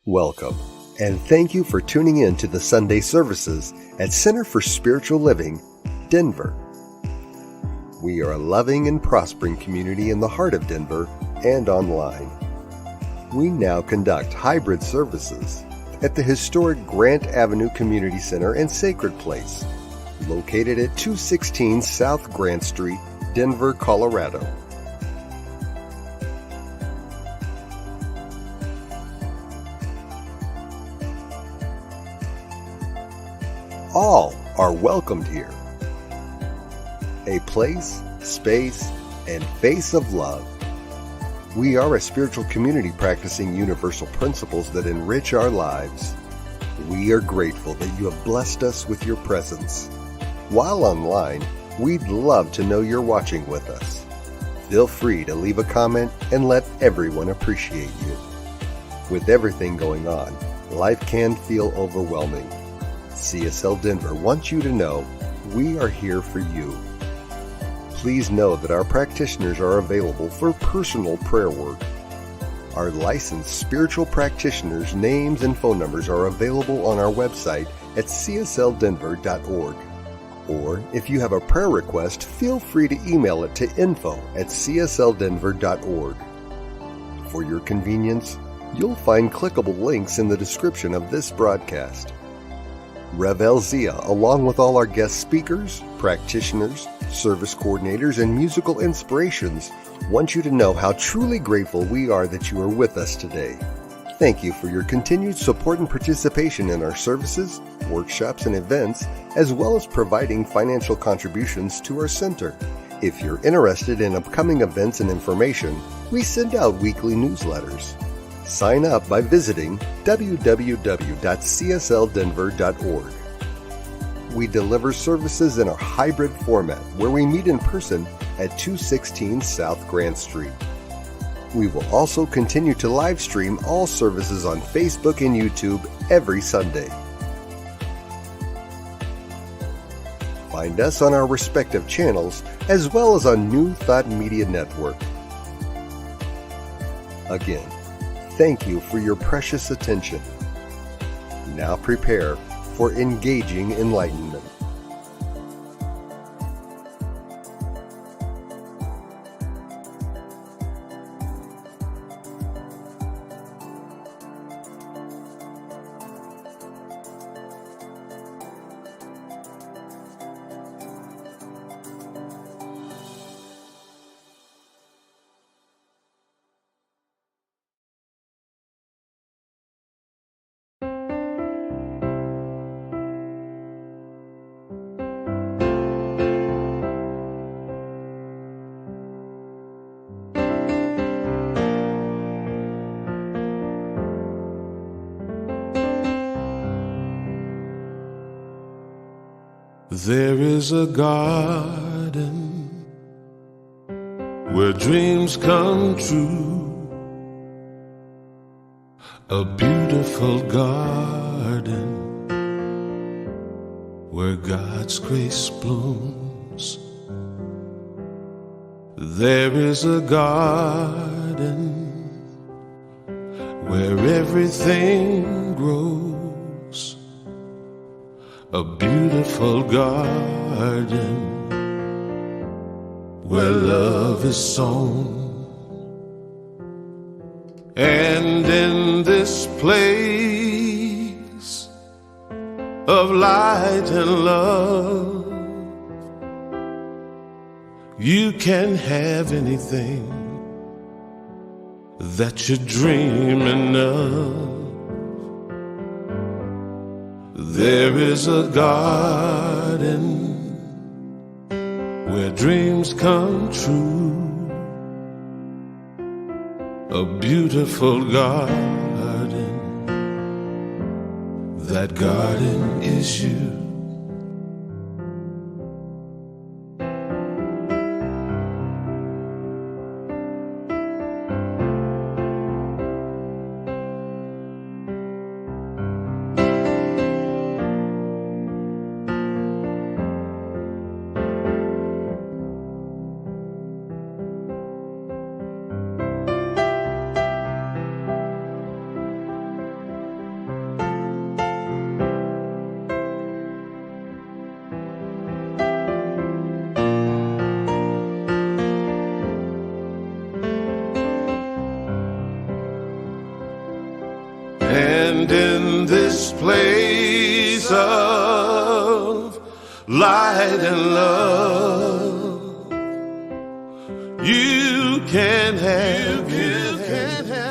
Welcome, and thank you for tuning in to the Sunday services at Center for Spiritual Living, Denver. We are a loving and prospering community in the heart of Denver and online. We now conduct hybrid services at the historic Grant Avenue Community Center and Sacred Place, located at 216 South Grant Street, Denver, Colorado. All are welcomed here. A place, space, and face of love. We are a spiritual community practicing universal principles that enrich our lives. We are grateful that you have blessed us with your presence. While online, we'd love to know you're watching with us. Feel free to leave a comment and let everyone appreciate you. With everything going on, life can feel overwhelming. CSL Denver wants you to know we are here for you. Please know that our practitioners are available for personal prayer work. Our licensed spiritual practitioners' names and phone numbers are available on our website at csldenver.org. Or if you have a prayer request, feel free to email it to info@csldenver.org. For your convenience, you'll find clickable links in the description of this broadcast. Rev Elzia, along with all our guest speakers, practitioners, service coordinators, and musical inspirations, want you to know how truly grateful we are that you are with us today. Thank you for your continued support and participation in our services, workshops, and events, as well as providing financial contributions to our center. If you're interested in upcoming events and information, we send out weekly newsletters. Sign up by visiting www.csldenver.org. We deliver services in a hybrid format where we meet in person at 216 South Grant Street. We will also continue to live stream all services on Facebook and YouTube every Sunday. Find us on our respective channels as well as on New Thought Media Network. Again, thank you for your precious attention. Now prepare for engaging enlightenment. There is a garden where dreams come true, a beautiful garden where God's grace blooms. There is a garden where everything grows, a beautiful garden where love is sown. And in this place of light and love, you can have anything that you're dreaming of. There is a garden where dreams come true, a beautiful garden. That garden is you. And in this place of light and love, you can't have anything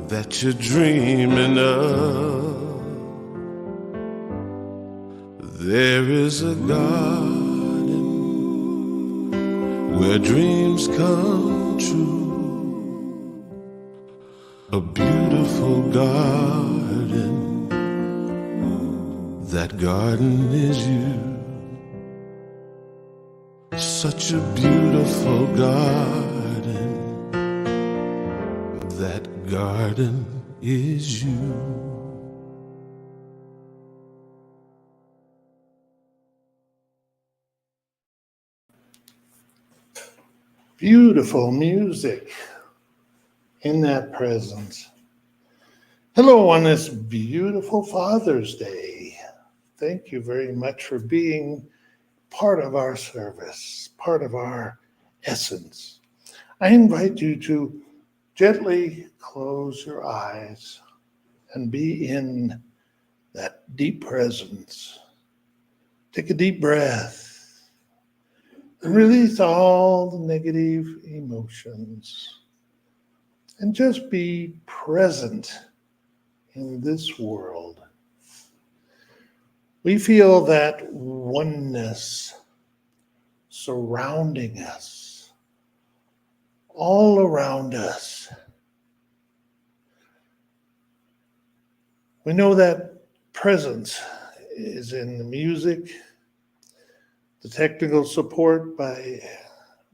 that you're dreaming of. There is a garden where dreams come true, a beautiful garden. That garden is you. Such a beautiful garden. That garden is you. Beautiful music in that presence. Hello on this beautiful Father's Day. Thank you very much for being part of our service, part of our essence. I invite you to gently close your eyes and be in that deep presence. Take a deep breath and release all the negative emotions and just be present in this world. We feel that oneness surrounding us, all around us. We know that presence is in the music, the technical support by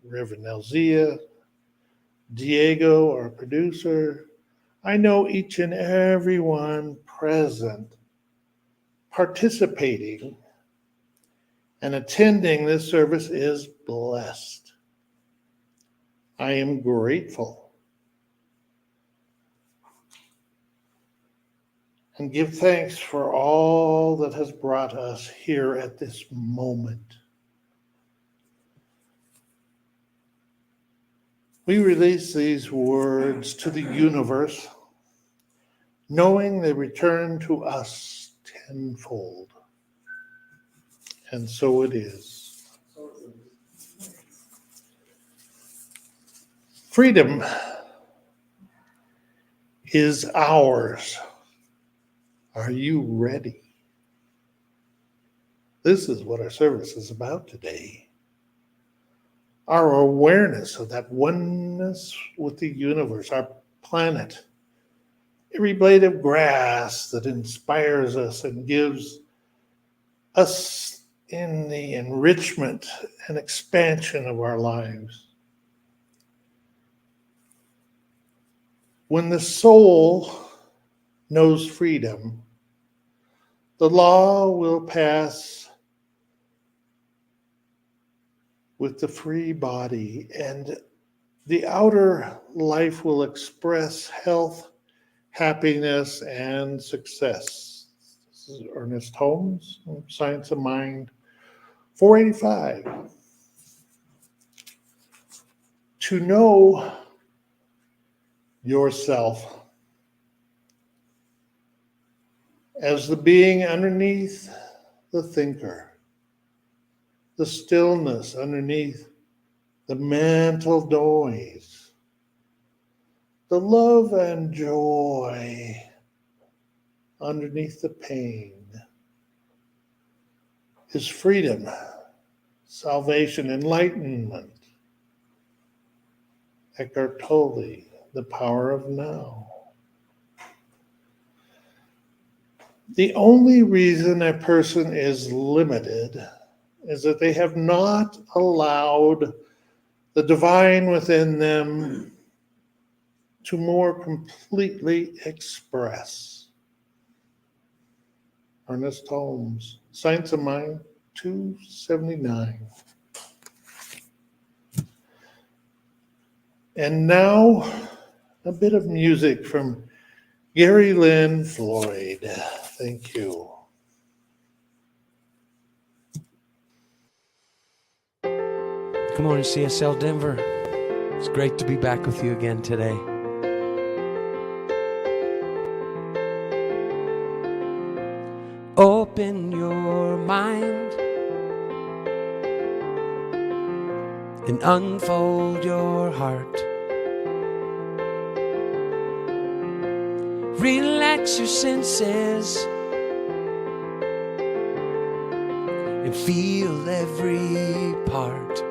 Reverend Elzia, Diego, our producer. I know each and every one present, participating, and attending this service is blessed. I am grateful and give thanks for all that has brought us here at this moment. We release these words to the universe, knowing they return to us tenfold. And so it is. Freedom is ours. Are you ready? This is what our service is about today. Our awareness of that oneness with the universe, our planet, every blade of grass that inspires us and gives us in the enrichment and expansion of our lives. When the soul knows freedom, the law will pass with the free body, and the outer life will express health, happiness, and success. This is Ernest Holmes, Science of Mind, 485. To know yourself as the being underneath the thinker, the stillness underneath the mental noise, the love and joy underneath the pain is freedom, salvation, enlightenment. Eckhart Tolle, The Power of Now. The only reason a person is limited is that they have not allowed the divine within them to more completely express. Ernest Holmes, Science of Mind, 279. And now, a bit of music from Gary Lynn Floyd. Thank you. Good morning, CSL Denver. It's great to be back with you again today. Open your mind and unfold your heart. Relax your senses and feel every part.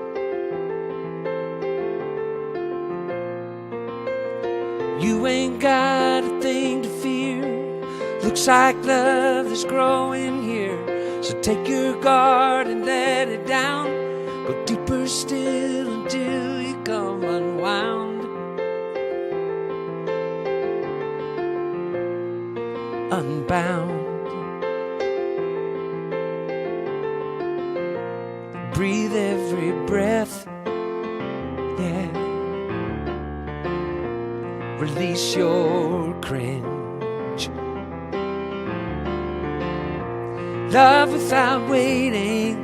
You ain't got a thing to fear. Looks like love is growing here. So take your guard and let it down. Go deeper still until you come unwound. Unbound. Breathe every breath. Yeah. Release your cringe. Love without waiting,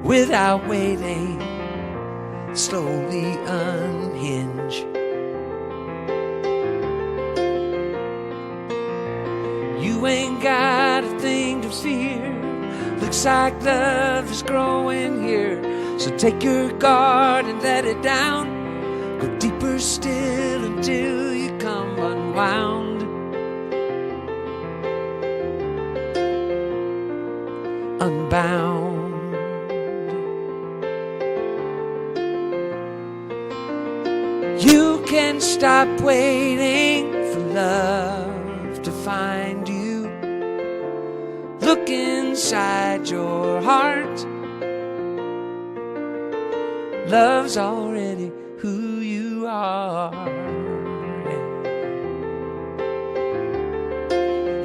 without waiting. Slowly unhinge. You ain't got a thing to fear. Looks like love is growing here. So take your guard and let it down. Go deeper still until you come unwound. Unbound. You can stop waiting for love to find you. Look inside your heart. Love's already who you are.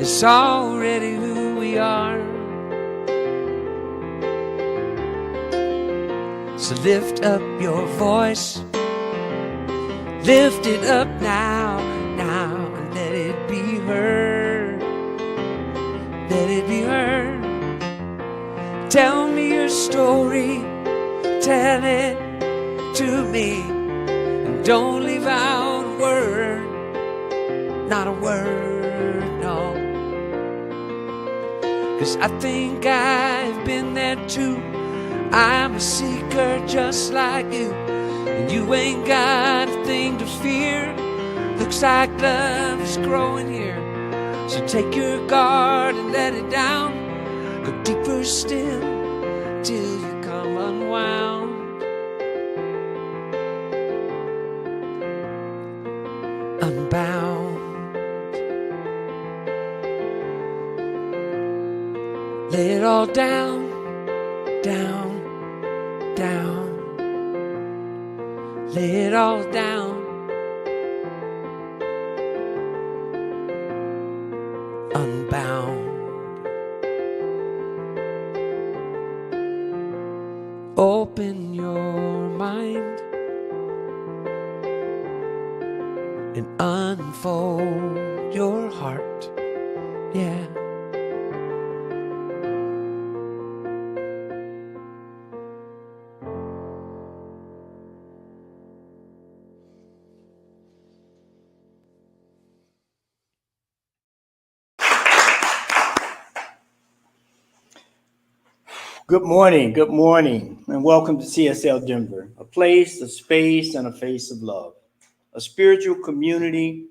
It's already who we are. So lift up your voice. Lift it up now, now, and let it be heard. Let it be heard. Tell me your story. Tell it to me. And don't leave out a word. Not a word, no. 'Cause I think I've been there too. I'm a seeker just like you. And you ain't got a thing to fear. Looks like love is growing here. So take your guard and let it down. Go deeper still till you come unwound. Unbound. Lay it all down, down, down. Lay it all down. Unbound. Open your mind and unfold your heart. Yeah. Good morning, and welcome to CSL Denver, a place, a space, and a face of love, a spiritual community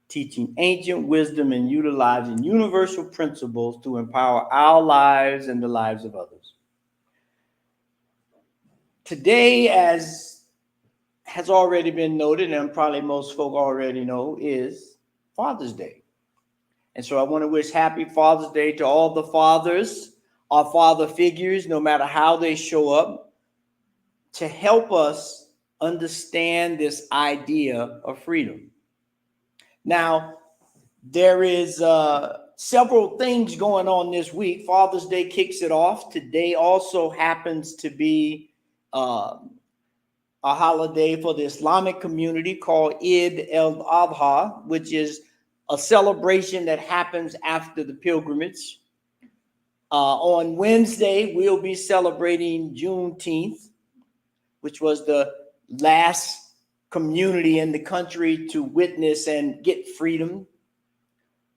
teaching ancient wisdom and utilizing universal principles to empower our lives and the lives of others. Today, as has already been noted, and probably most folk already know, is Father's Day. And so I want to wish happy Father's Day to all the fathers, our father figures, no matter how they show up, to help us understand this idea of freedom. Now, there is several things going on this week. Father's Day kicks it off. Today also happens to be a holiday for the Islamic community called Eid al-Adha, which is a celebration that happens after the pilgrimage. On Wednesday, we'll be celebrating Juneteenth, which was the last community in the country to witness and get freedom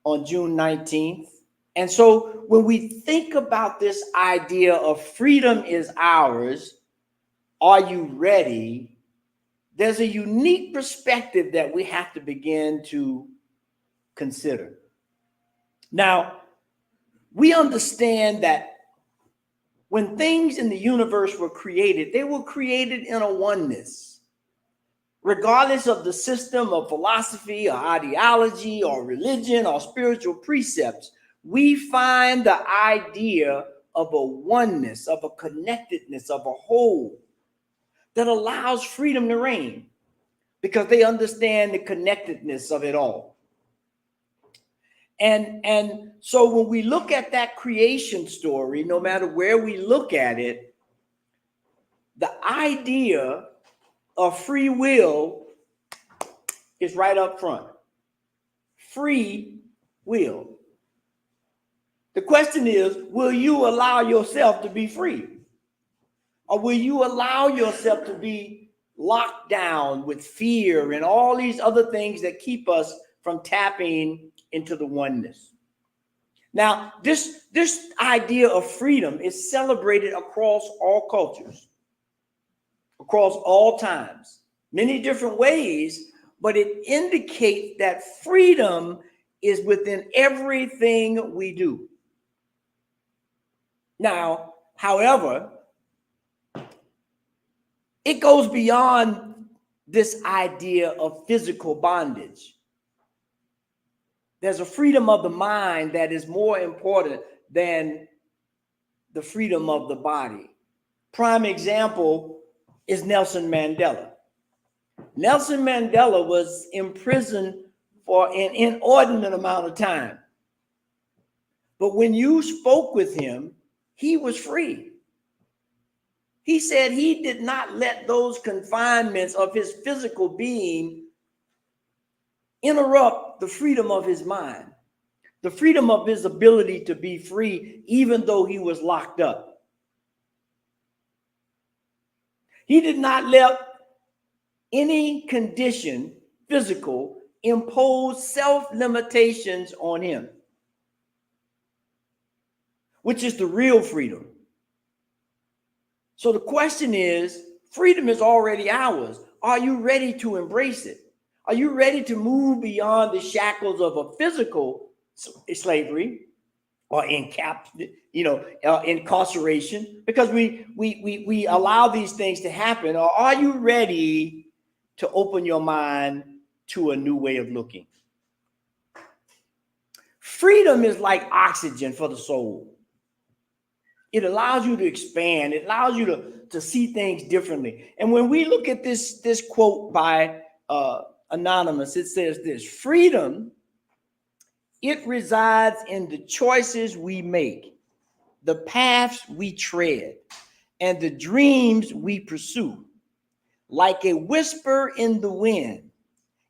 on June 19th. And so when we think about this idea of freedom is ours, are you ready? There's a unique perspective that we have to begin to consider. Now, we understand that when things in the universe were created, they were created in a oneness. Regardless of the system of philosophy or ideology or religion or spiritual precepts, we find the idea of a oneness, of a connectedness, of a whole that allows freedom to reign because they understand the connectedness of it all. And so when we look at that creation story, no matter where we look at it, the idea of free will is right up front. Free will. The question is, will you allow yourself to be free? Or will you allow yourself to be locked down with fear and all these other things that keep us from tapping into the oneness? Now, this idea of freedom is celebrated across all cultures, across all times, many different ways, but it indicates that freedom is within everything we do. Now, however, it goes beyond this idea of physical bondage. There's a freedom of the mind that is more important than the freedom of the body. Prime example is Nelson Mandela. Nelson Mandela was imprisoned for an inordinate amount of time. But when you spoke with him, he was free. He said he did not let those confinements of his physical being interrupt the freedom of his mind, the freedom of his ability to be free, even though he was locked up. He did not let any condition, physical, impose self-limitations on him, which is the real freedom. So the question is, freedom is already ours. Are you ready to embrace it? Are you ready to move beyond the shackles of a physical slavery or incarceration? Because we allow these things to happen. Or are you ready to open your mind to a new way of looking? Freedom is like oxygen for the soul. It allows you to expand. It allows you to see things differently. And when we look at this quote by Anonymous, it says this: freedom, it resides in the choices we make, the paths we tread, and the dreams we pursue. Like a whisper in the wind,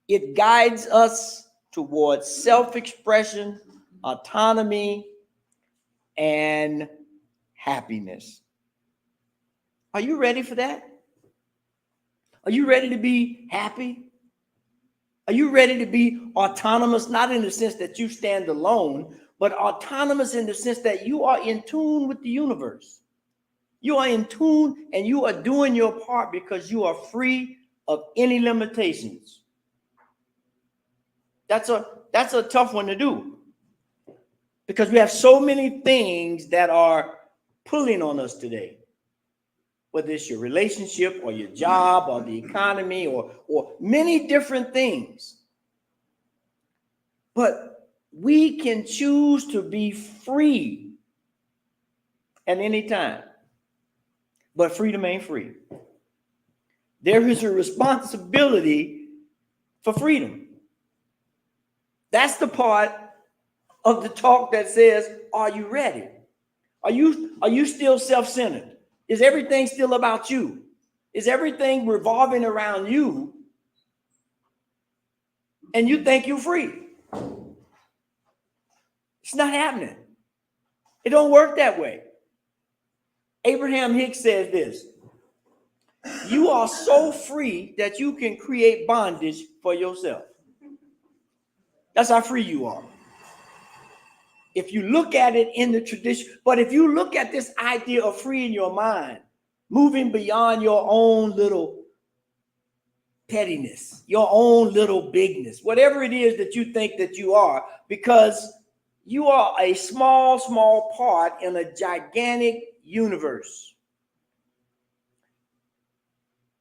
it guides us towards self-expression, autonomy, and happiness. Are you ready for that? Are you ready to be happy? Are you ready to be autonomous, not in the sense that you stand alone, but autonomous in the sense that you are in tune with the universe? You are in tune and you are doing your part because you are free of any limitations. That's a tough one to do because we have so many things that are pulling on us today, whether it's your relationship or your job or the economy or many different things. But we can choose to be free at any time. But freedom ain't free. There is a responsibility for freedom. That's the part of the talk that says, are you ready? Are you still self-centered? Is everything still about you? Is everything revolving around you? And you think you're free? It's not happening. It don't work that way. Abraham Hicks says this: you are so free that you can create bondage for yourself. That's how free you are. if you look at it in the tradition, but if you look at this idea of freeing your mind, moving beyond your own little pettiness, your own little bigness, whatever it is that you think that you are, because you are a small, small part in a gigantic universe.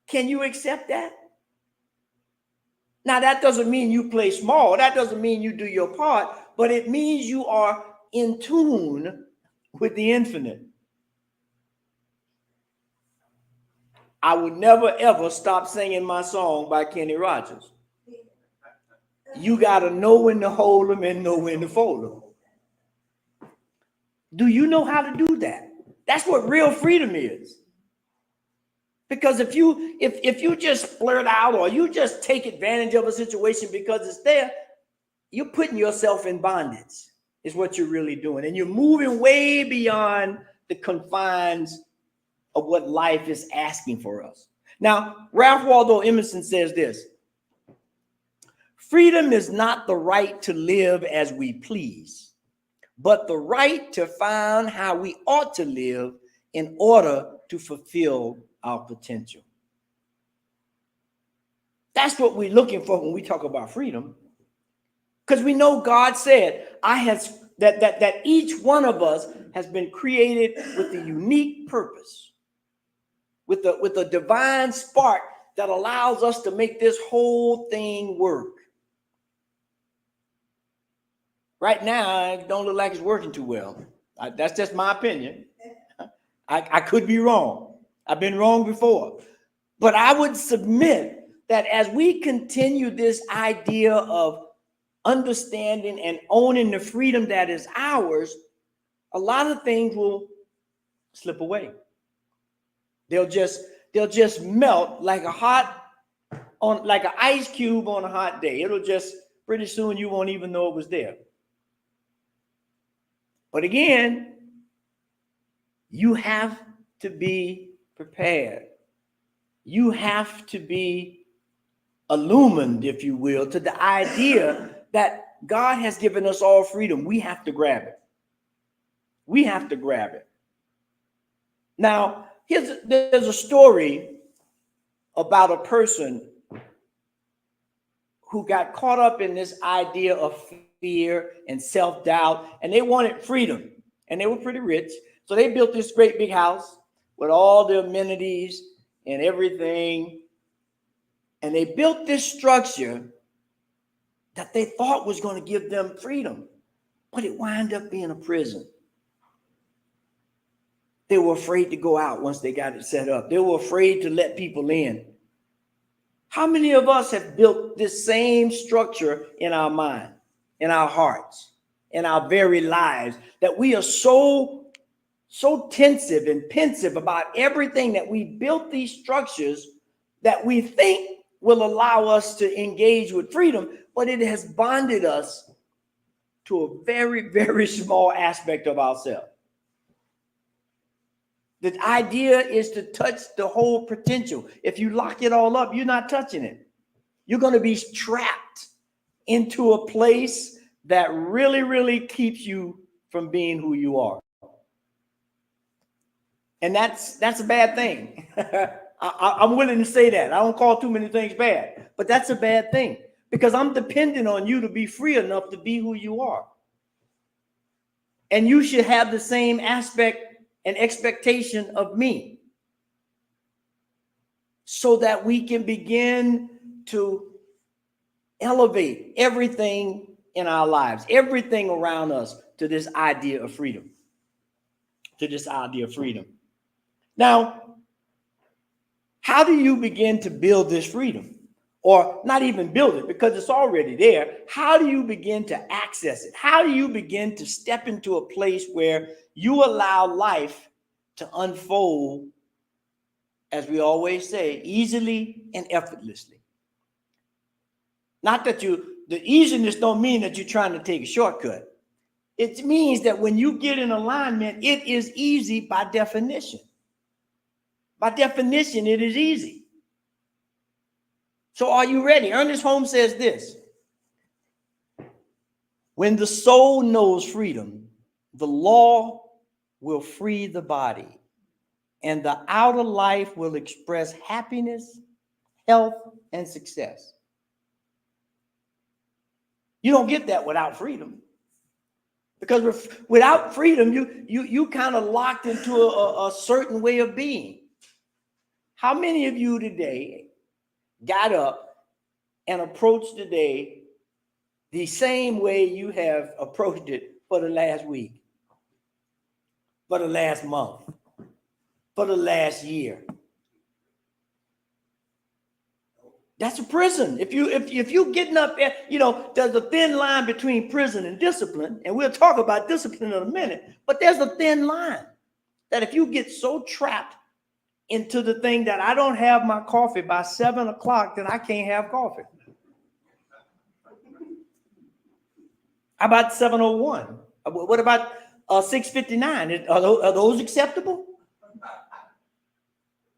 Can you accept that? Now, that doesn't mean you play small. That doesn't mean you do your part, but it means you are in tune with the infinite. I would never, ever stop singing my song by Kenny Rogers. You got to know when to hold them and know when to fold them. Do you know how to do that? That's what real freedom is. Because if you just blurt out or you just take advantage of a situation because it's there, you're putting yourself in bondage, is what you're really doing. And you're moving way beyond the confines of what life is asking for us. Now, Ralph Waldo Emerson says this: freedom is not the right to live as we please, but the right to find how we ought to live in order to fulfill our potential. That's what we're looking for when we talk about freedom, because we know God said, that each one of us has been created with a unique purpose, with a divine spark that allows us to make this whole thing work. Right now, it don't look like it's working too well. That's just my opinion. I could be wrong. I've been wrong before. But I would submit that as we continue this idea of understanding and owning the freedom that is ours, a lot of things will slip away. They'll just melt like like an ice cube on a hot day. It'll just, pretty soon you won't even know it was there. But again, you have to be prepared. You have to be illumined, if you will, to the idea that God has given us all freedom. We have to grab it. We have to grab it. Now, there's a story about a person who got caught up in this idea of fear and self-doubt, and they wanted freedom, and they were pretty rich. So they built this great big house with all the amenities and everything. And they built this structure that they thought was going to give them freedom, but it wound up being a prison. They were afraid to go out once they got it set up. They were afraid to let people in. How many of us have built this same structure in our mind, in our hearts, in our very lives, that we are so tensive and pensive about everything, that we built these structures that we think will allow us to engage with freedom, but it has bonded us to a very, very small aspect of ourselves. The idea is to touch the whole potential. If you lock it all up, you're not touching it. You're going to be trapped into a place that really, really keeps you from being who you are. And that's a bad thing. I'm willing to say that. I don't call too many things bad, but that's a bad thing, because I'm dependent on you to be free enough to be who you are. And you should have the same aspect and expectation of me, so that we can begin to elevate everything in our lives, everything around us, to this idea of freedom, Now, how do you begin to build this freedom? Or not even build it, because it's already there. How do you begin to access it? How do you begin to step into a place where you allow life to unfold, as we always say, easily and effortlessly? Not that the easiness don't mean that you're trying to take a shortcut. It means that when you get in alignment, it is easy by definition. By definition, it is easy. So are you ready? Ernest Holmes says this: When the soul knows freedom, the law will free the body, and the outer life will express happiness, health, and success. You don't get that without freedom. Because without freedom, you kind of locked into a certain way of being. How many of you today got up and approached the day the same way you have approached it for the last week, for the last month, for the last year? That's a prison. If you getting up there, there's a thin line between prison and discipline, and we'll talk about discipline in a minute, but there's a thin line that if you get so trapped into the thing that I don't have my coffee by 7 o'clock, then I can't have coffee. How about 7:01? What about 6:59? Are those acceptable?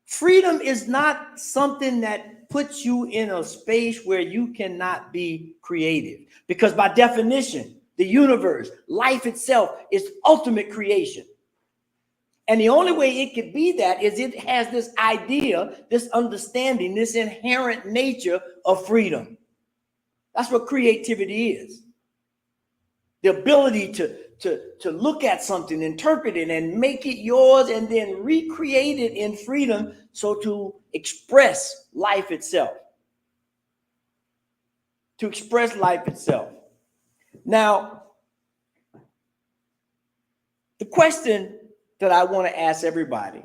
Freedom is not something that puts you in a space where you cannot be creative. Because by definition, the universe, life itself, is ultimate creation. And the only way it could be that is it has this idea, this understanding, this inherent nature of freedom. That's what creativity is. The ability to look at something, interpret it, and make it yours, and then recreate it in freedom, so to express life itself. To express life itself. Now, the question that I want to ask everybody,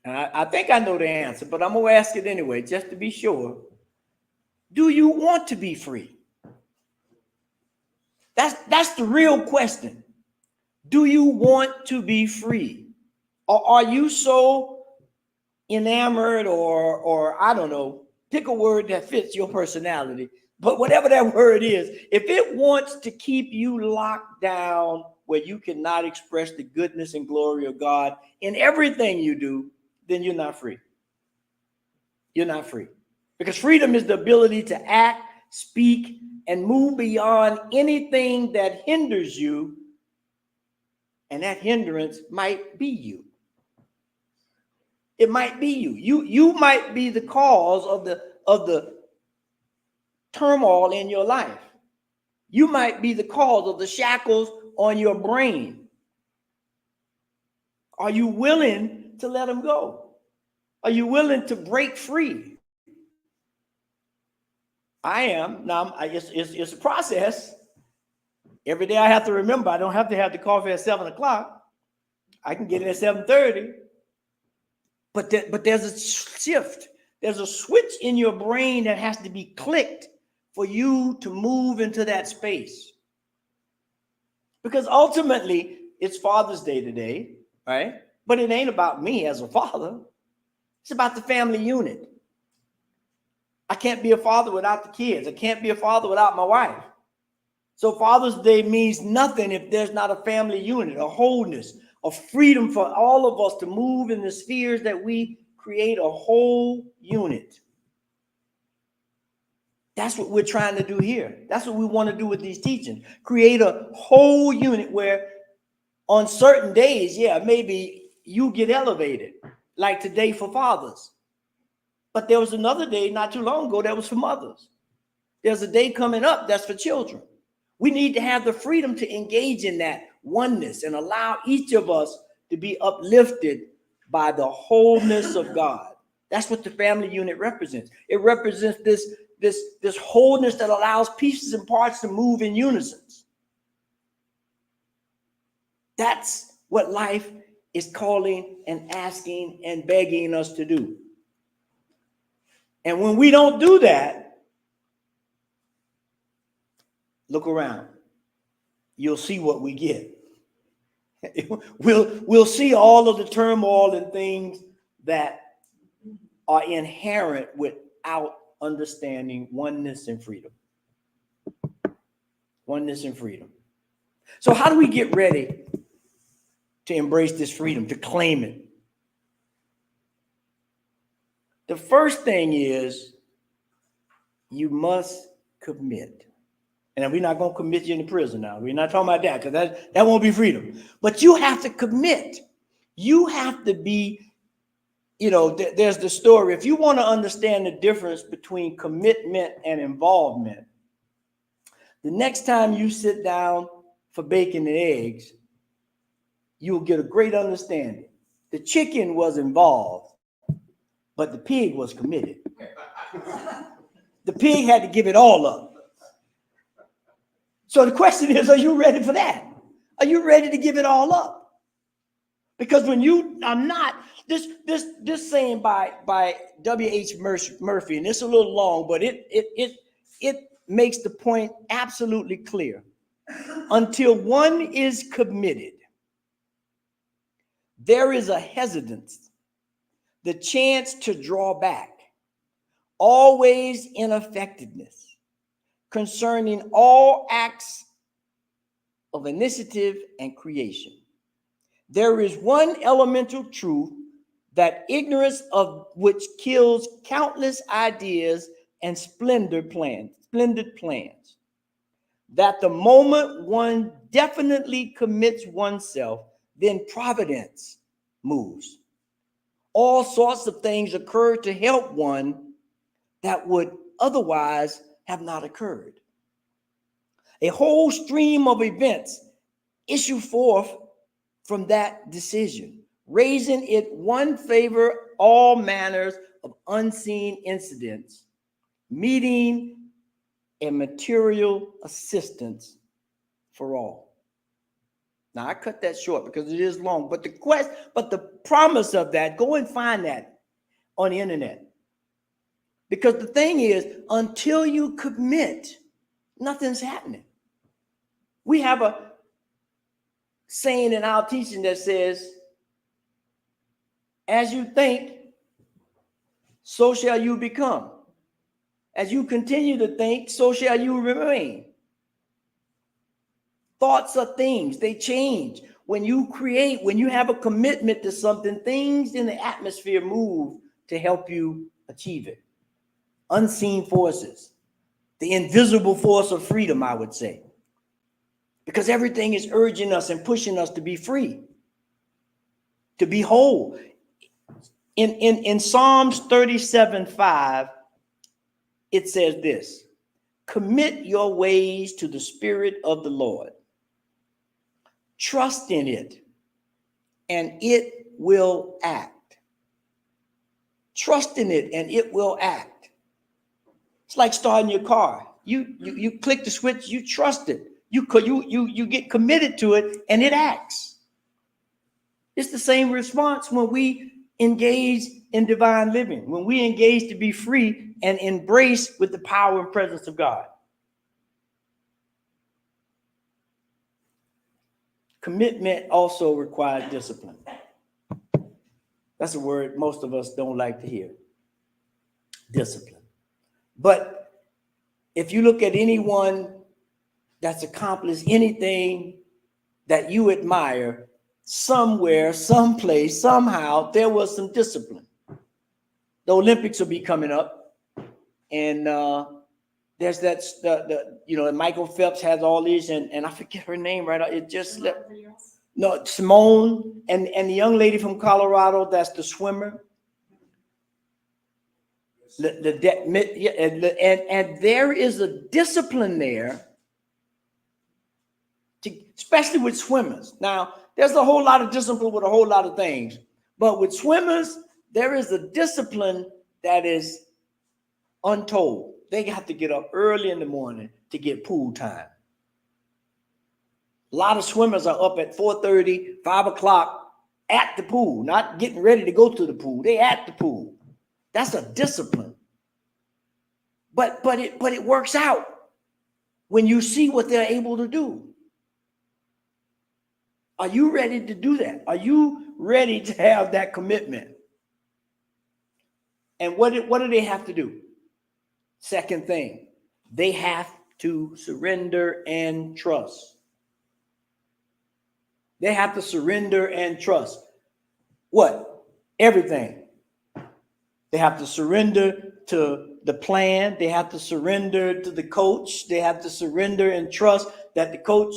and I think I know the answer, but I'm going to ask it anyway, just to be sure. Do you want to be free? That's the real question. Do you want to be free? Or are you so enamored or I don't know, pick a word that fits your personality, but whatever that word is, if it wants to keep you locked down where you cannot express the goodness and glory of God in everything you do, then you're not free. You're not free. Because freedom is the ability to act, speak, and move beyond anything that hinders you, and that hindrance might be you. It might be you. You might be the cause of the turmoil in your life. You might be the cause of the shackles on your brain. Are you willing to let them go? Are you willing to break free? I am. Now, it's a process. Every day I have to remember I don't have to have the coffee at 7 o'clock. I can get it at 7:30. But there's a shift. There's a switch in your brain that has to be clicked for you to move into that space. Because ultimately, it's Father's Day today, right? But it ain't about me as a father. It's about the family unit. I can't be a father without the kids. I can't be a father without my wife. So Father's Day means nothing if there's not a family unit, a wholeness, a freedom for all of us to move in the spheres that we create a whole unit. That's what we're trying to do here. That's what we want to do with these teachings. Create a whole unit where on certain days, maybe you get elevated, like today for fathers. But there was another day not too long ago that was for mothers. There's a day coming up that's for children. We need to have the freedom to engage in that oneness and allow each of us to be uplifted by the wholeness of God. That's what the family unit represents. It represents this wholeness that allows pieces and parts to move in unison. That's what life is calling and asking and begging us to do. And when we don't do that, look around. You'll see what we get. We'll see all of the turmoil and things that are inherent without understanding oneness and freedom. Oneness and freedom. So how do we get ready to embrace this freedom, to claim it? The first thing is you must commit. And we're not going to commit you into prison now. We're not talking about that because that won't be freedom. But you have to commit. You have to be, there's the story. If you want to understand the difference between commitment and involvement, the next time you sit down for bacon and eggs, you'll get a great understanding. The chicken was involved, but the pig was committed. The pig had to give it all up. So the question is, are you ready for that? Are you ready to give it all up? Because when you are not, this saying by W.H. Murphy, and it's a little long, but it makes the point absolutely clear. Until one is committed, there is a hesitance, the chance to draw back, always ineffectiveness concerning all acts of initiative and creation. There is one elemental truth that ignorance of which kills countless ideas and splendid plans, that the moment one definitely commits oneself, then providence moves. All sorts of things occur to help one that would otherwise have not occurred. A whole stream of events issue forth from that decision, raising it one favor all manners of unseen incidents, meeting a material assistance for all. Now I cut that short because it is long, but the promise of that, go and find that on the internet. Because the thing is, until you commit, nothing's happening. We have a saying in our teaching that says, as you think, so shall you become. As you continue to think, so shall you remain. Thoughts are things, they change. When you create, when you have a commitment to something, things in the atmosphere move to help you achieve it. Unseen forces, the invisible force of freedom, I would say. Because everything is urging us and pushing us to be free, to be whole. In Psalms 37:5, it says this: commit your ways to the Spirit of the Lord. Trust in it, and it will act. Trust in it, and it will act. It's like starting your car. You click the switch, you trust it. You get committed to it, and it acts. It's the same response when we engage in divine living, when we engage to be free and embrace with the power and presence of God. Commitment also requires discipline. That's a word most of us don't like to hear. Discipline. But if you look at anyone that's accomplished anything that you admire, somewhere, someplace, somehow, there was some discipline. The Olympics will be coming up, and there's and Michael Phelps has all these, and I forget her name right now. It just slipped. No, Simone, and the young lady from Colorado, that's the swimmer. And there is a discipline there, especially with swimmers. Now, there's a whole lot of discipline with a whole lot of things, but with swimmers, there is a discipline that is untold. They have to get up early in the morning to get pool time. A lot of swimmers are up at 4:30, 5 o'clock at the pool, not getting ready to go to the pool. They at the pool. That's a discipline. But it works out when you see what they're able to do. Are you ready to do that? Are you ready to have that commitment? And what do they have to do? Second thing, they have to surrender and trust. They have to surrender and trust. What? Everything. They have to surrender to the plan. They have to surrender to the coach. They have to surrender and trust that the coach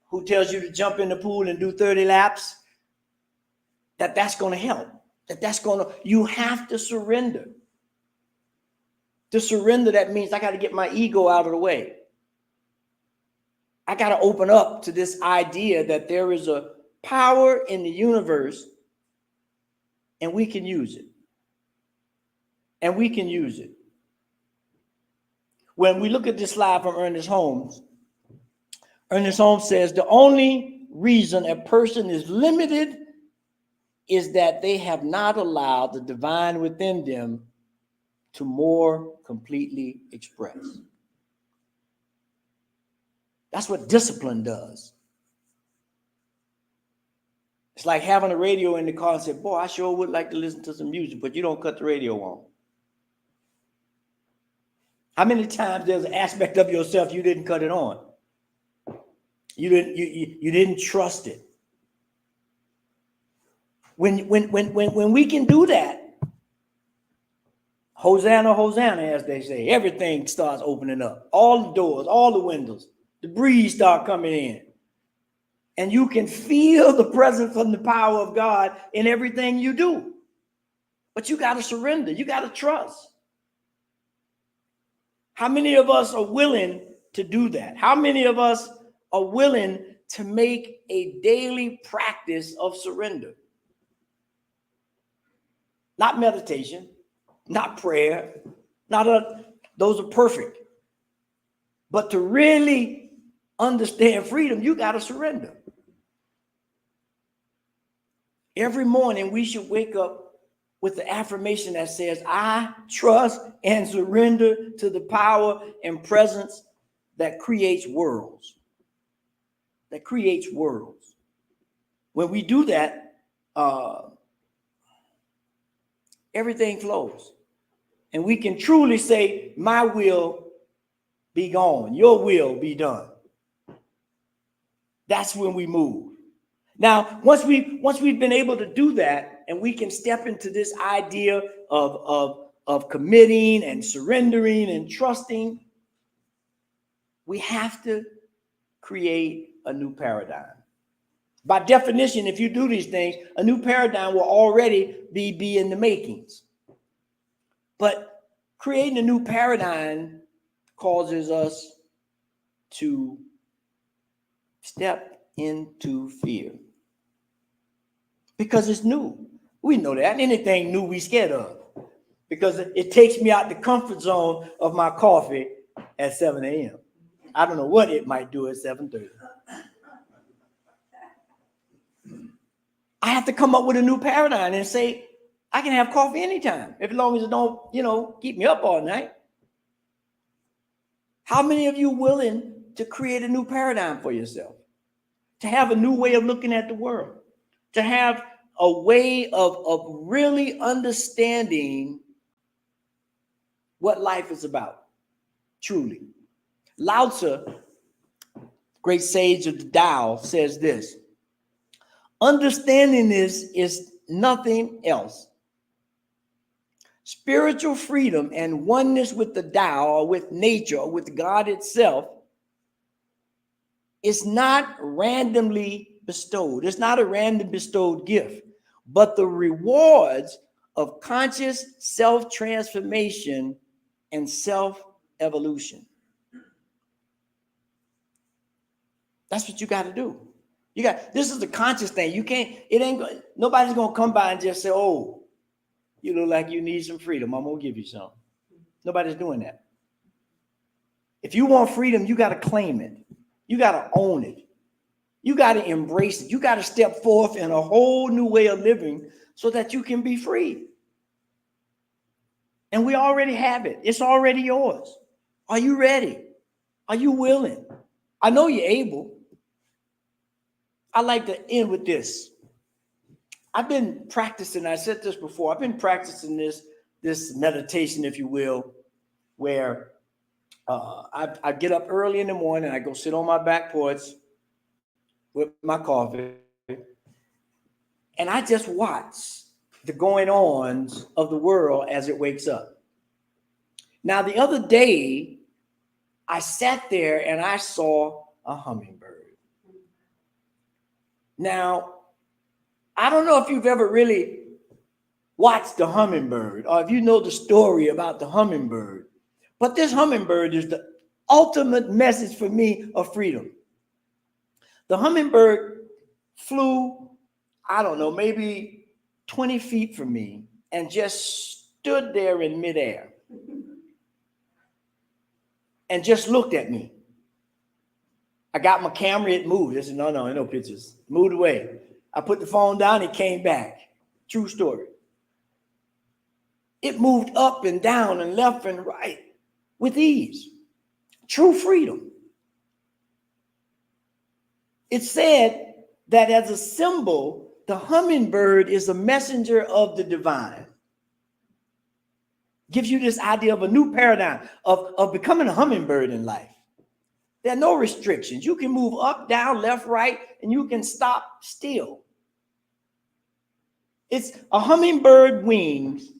who tells you to jump in the pool and do 30 laps, that's going to help. You have to surrender. To surrender, that means I got to get my ego out of the way. I got to open up to this idea that there is a power in the universe and we can use it. And we can use it. When we look at this slide from Ernest Holmes says the only reason a person is limited is that they have not allowed the divine within them to more completely express. That's what discipline does. It's like having a radio in the car and say, boy, I sure would like to listen to some music, but you don't cut the radio on. How many times there's an aspect of yourself you didn't cut it on? You didn't trust it. When we can do that, Hosanna, Hosanna, as they say, everything starts opening up. All the doors, all the windows, the breeze start coming in. And you can feel the presence and the power of God in everything you do. But you got to surrender. You got to trust. How many of us are willing to do that? How many of us are willing to make a daily practice of surrender? Not meditation, not prayer, those are perfect. But to really understand freedom, you got to surrender. Every morning we should wake up with the affirmation that says, I trust and surrender to the power and presence that creates worlds. That creates worlds. When we do that, everything flows. And we can truly say, my will be gone, your will be done. That's when we move. Now, once we've been able to do that, and we can step into this idea of committing and surrendering and trusting, we have to create a new paradigm. By definition, if you do these things, a new paradigm will already be in the makings. But creating a new paradigm causes us to step into fear. Because it's new. We know that. Anything new we scared of. Because it takes me out the comfort zone of my coffee at 7 a.m. I don't know what it might do at 7:30. I have to come up with a new paradigm and say, I can have coffee anytime, as long as it don't, keep me up all night. How many of you willing to create a new paradigm for yourself? To have a new way of looking at the world? To have a way of really understanding what life is about, truly. Elzia, great sage of the Tao, says this: understanding this is nothing else. Spiritual freedom and oneness with the Tao, or with nature, or with God itself, is not randomly bestowed. It's not a random bestowed gift, but the rewards of conscious self-transformation and self-evolution. That's what you got to do. This is the conscious thing. Nobody's going to come by and just say, oh, you look like you need some freedom. I'm going to give you some. Nobody's doing that. If you want freedom, you got to claim it. You got to own it. You got to embrace it. You got to step forth in a whole new way of living so that you can be free. And we already have it. It's already yours. Are you ready? Are you willing? I know you're able. I like to end with this. I've been practicing, I said this before, I've been practicing this meditation, if you will, where I get up early in the morning, I go sit on my back porch with my coffee, and I just watch the going-ons of the world as it wakes up. Now, the other day, I sat there and I saw a hummingbird. Now, I don't know if you've ever really watched the hummingbird or if you know the story about the hummingbird, but this hummingbird is the ultimate message for me of freedom. The hummingbird flew, I don't know, maybe 20 feet from me and just stood there in midair and just looked at me. I got my camera, it moved. I said, no pictures. Moved away. I put the phone down, it came back. True story. It moved up and down and left and right with ease. True freedom. It said that as a symbol, the hummingbird is a messenger of the divine. Gives you this idea of a new paradigm of becoming a hummingbird in life. There are no restrictions. You can move up, down, left, right, and you can stop still. It's a hummingbird wings.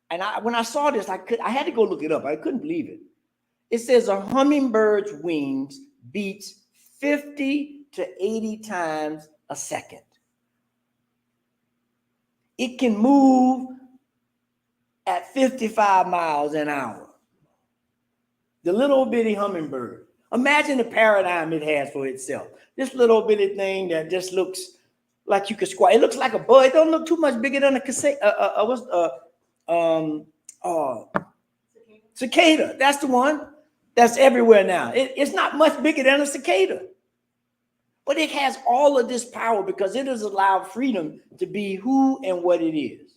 And when I saw this, I had to go look it up. I couldn't believe it. It says a hummingbird's wings beats 50 to 80 times a second. It can move at 55 miles an hour. The little bitty hummingbird. Imagine the paradigm it has for itself. This little bitty thing that just looks like you could squat. It looks like a bug. It don't look too much bigger than a cicada. That's the one that's everywhere now. It's not much bigger than a cicada. But it has all of this power because it has allowed freedom to be who and what it is.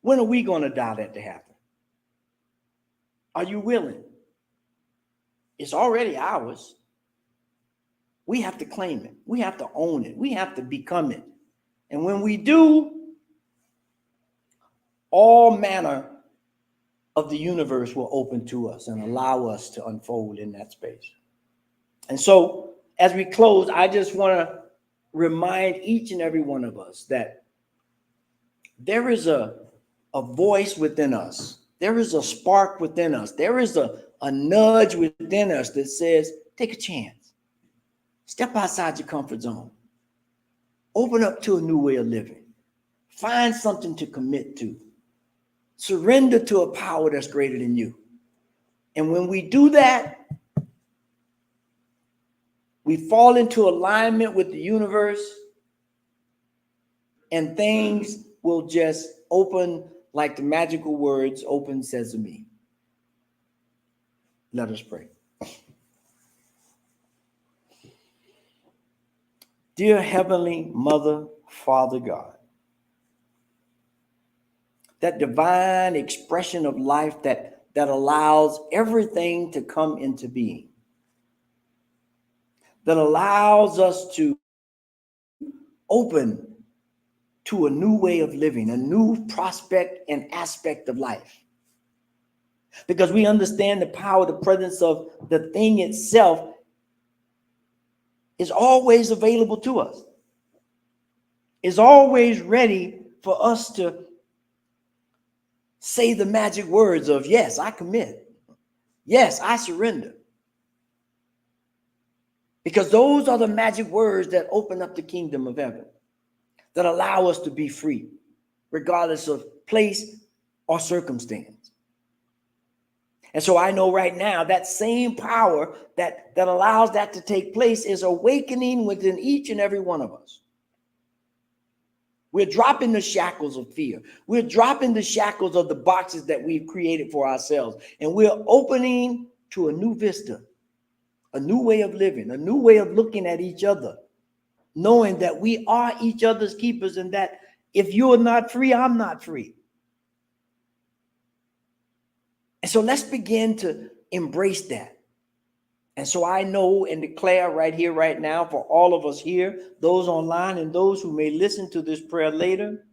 When are we going to allow that to happen? Are you willing? It's already ours. We have to claim it. We have to own it. We have to become it. And when we do, all manner of the universe will open to us and allow us to unfold in that space. And so as we close, I just want to remind each and every one of us that there is a voice within us. There is a spark within us. There is a nudge within us that says, take a chance. Step outside your comfort zone. Open up to a new way of living. Find something to commit to. Surrender to a power that's greater than you. And when we do that, we fall into alignment with the universe and things will just open like the magical words, open sesame. Let us pray. Dear Heavenly Mother, Father God, that divine expression of life that allows everything to come into being, that allows us to open to a new way of living, a new prospect and aspect of life. Because we understand the power, the presence of the thing itself is always available to us. Is always ready for us to say the magic words of, yes, I commit. Yes, I surrender. Because those are the magic words that open up the kingdom of heaven, that allow us to be free, regardless of place or circumstance. And so I know right now that same power that allows that to take place is awakening within each and every one of us. We're dropping the shackles of fear. We're dropping the shackles of the boxes that we've created for ourselves. And we're opening to a new vista, a new way of living, a new way of looking at each other, knowing that we are each other's keepers and that if you're not free, I'm not free. And so let's begin to embrace that. And so I know and declare right here, right now, for all of us here, those online and those who may listen to this prayer later,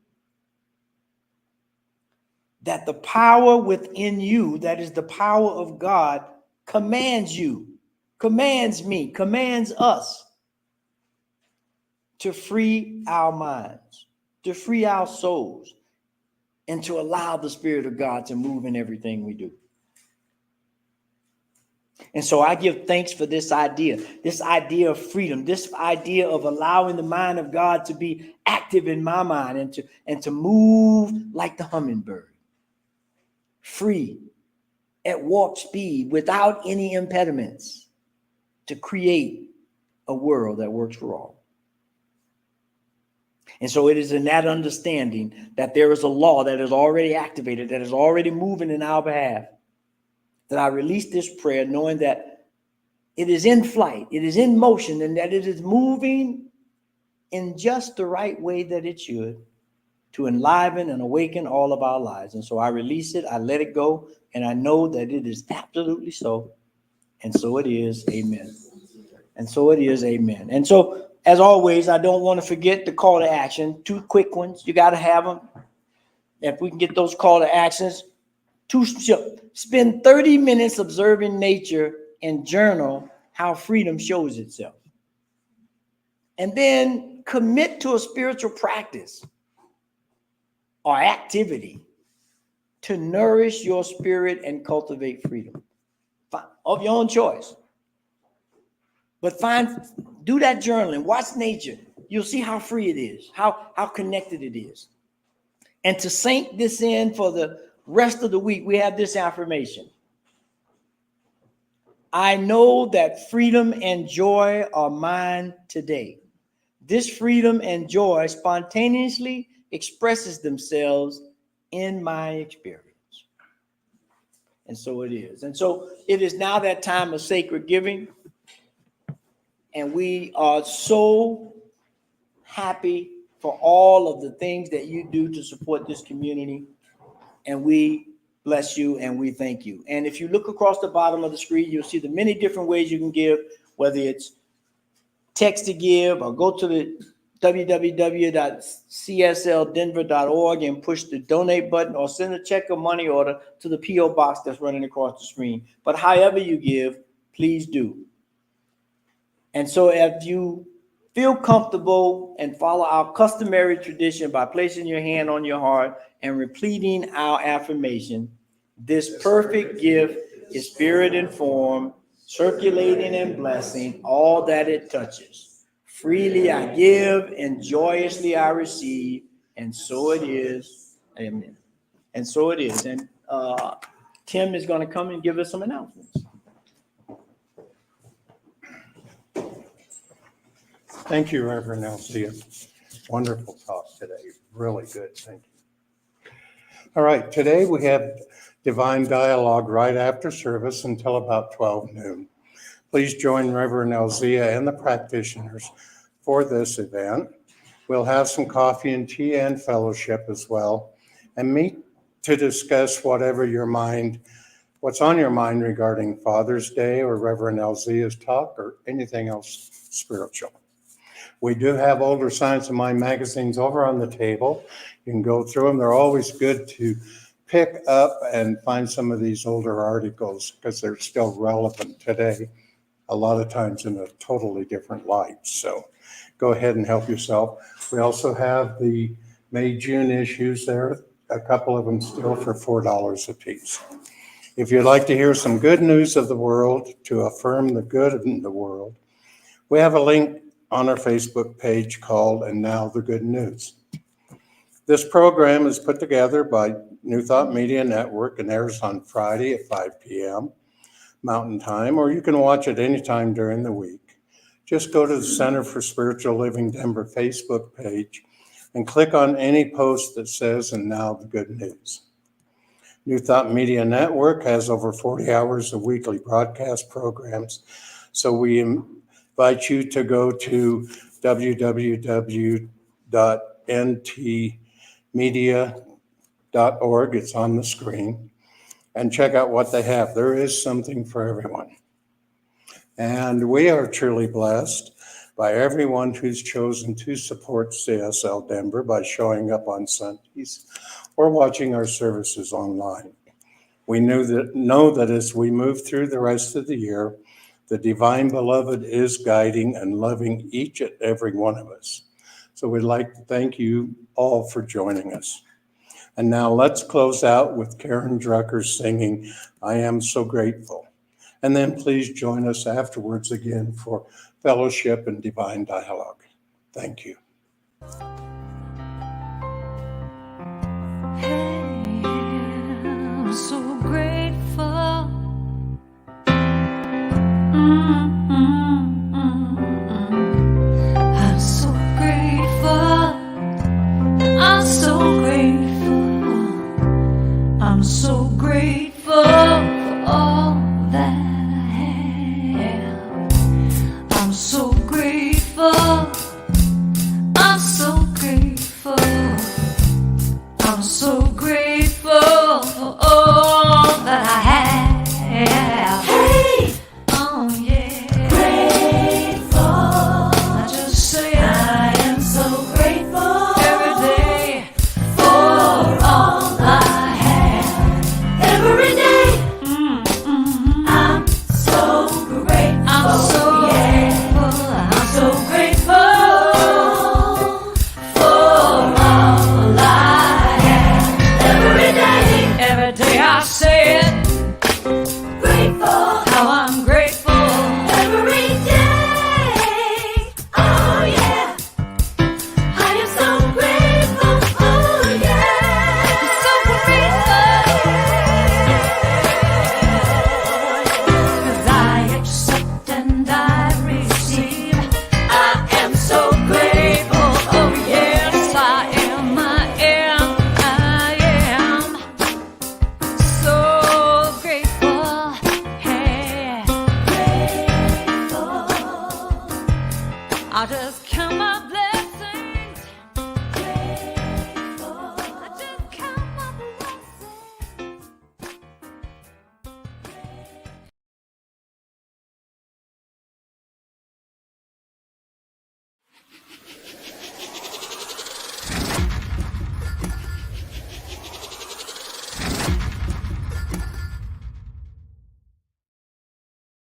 that the power within you, that is the power of God, commands you, commands me, commands us to free our minds, to free our souls, and to allow the Spirit of God to move in everything we do. And so I give thanks for this idea of freedom, this idea of allowing the mind of God to be active in my mind and to move like the hummingbird, free at warp speed without any impediments, to create a world that works for all. And so it is in that understanding that there is a law that is already activated, that is already moving in our behalf, that I release this prayer, knowing that it is in flight, it is in motion, and that it is moving in just the right way that it should to enliven and awaken all of our lives. And so I release it, I let it go, and I know that it is absolutely so. And so it is, amen. And so it is, amen. And so, as always, I don't want to forget the call to action. 2 quick ones, you got to have them. If we can get those call to actions, spend 30 minutes observing nature and journal how freedom shows itself. And then commit to a spiritual practice or activity to nourish your spirit and cultivate freedom of your own choice. But do that journaling, watch nature. You'll see how free it is, how connected it is. And to sink this in for the rest of the week, we have this affirmation. I know that freedom and joy are mine today. This freedom and joy spontaneously expresses themselves in my experience. And so it is. And so it is now that time of sacred giving. And we are so happy for all of the things that you do to support this community. And we bless you and we thank you. And if you look across the bottom of the screen, you'll see the many different ways you can give, whether it's text to give or go to the www.csldenver.org and push the donate button or send a check or money order to the P.O. box that's running across the screen. But however you give, please do. And so if you feel comfortable and follow our customary tradition by placing your hand on your heart and repeating our affirmation, this perfect gift is spirit informed, circulating and blessing all that it touches. Freely I give and joyously I receive, and so it is. Amen. And so it is. And Tim is going to come and give us some announcements. Thank you, Reverend Elzia. Wonderful talk today. Really good. Thank you. All right. Today we have Divine Dialogue right after service until about 12 noon. Please join Reverend Elzia and the practitioners for this event. We'll have some coffee and tea and fellowship as well, and meet to discuss what's on your mind regarding Father's Day or Reverend Elzia's talk or anything else spiritual. We do have Older Science of Mind magazines over on the table. You can go through them. They're always good to pick up and find some of these older articles because they're still relevant today, a lot of times in a totally different light. So go ahead and help yourself. We also have the May-June issues there, a couple of them still for $4 a piece. If you'd like to hear some good news of the world, to affirm the good in the world, we have a link on our Facebook page called And Now the Good News. This program is put together by New Thought Media Network and airs on Friday at 5 p.m. Mountain Time, or you can watch it anytime during the week. Just go to the Center for Spiritual Living Denver Facebook page and click on any post that says And Now the Good News. New Thought Media Network has over 40 hours of weekly broadcast programs, so we invite you to go to www.ntmedia.org. It's on the screen, and check out what they have. There is something for everyone. And we are truly blessed by everyone who's chosen to support CSL Denver by showing up on Sundays or watching our services online. We know that as we move through the rest of the year, the Divine Beloved is guiding and loving each and every one of us. So we'd like to thank you all for joining us. And now let's close out with Karen Drucker singing, I Am So Grateful. And then please join us afterwards again for fellowship and divine dialogue. Thank you. Hey, I'm so grateful.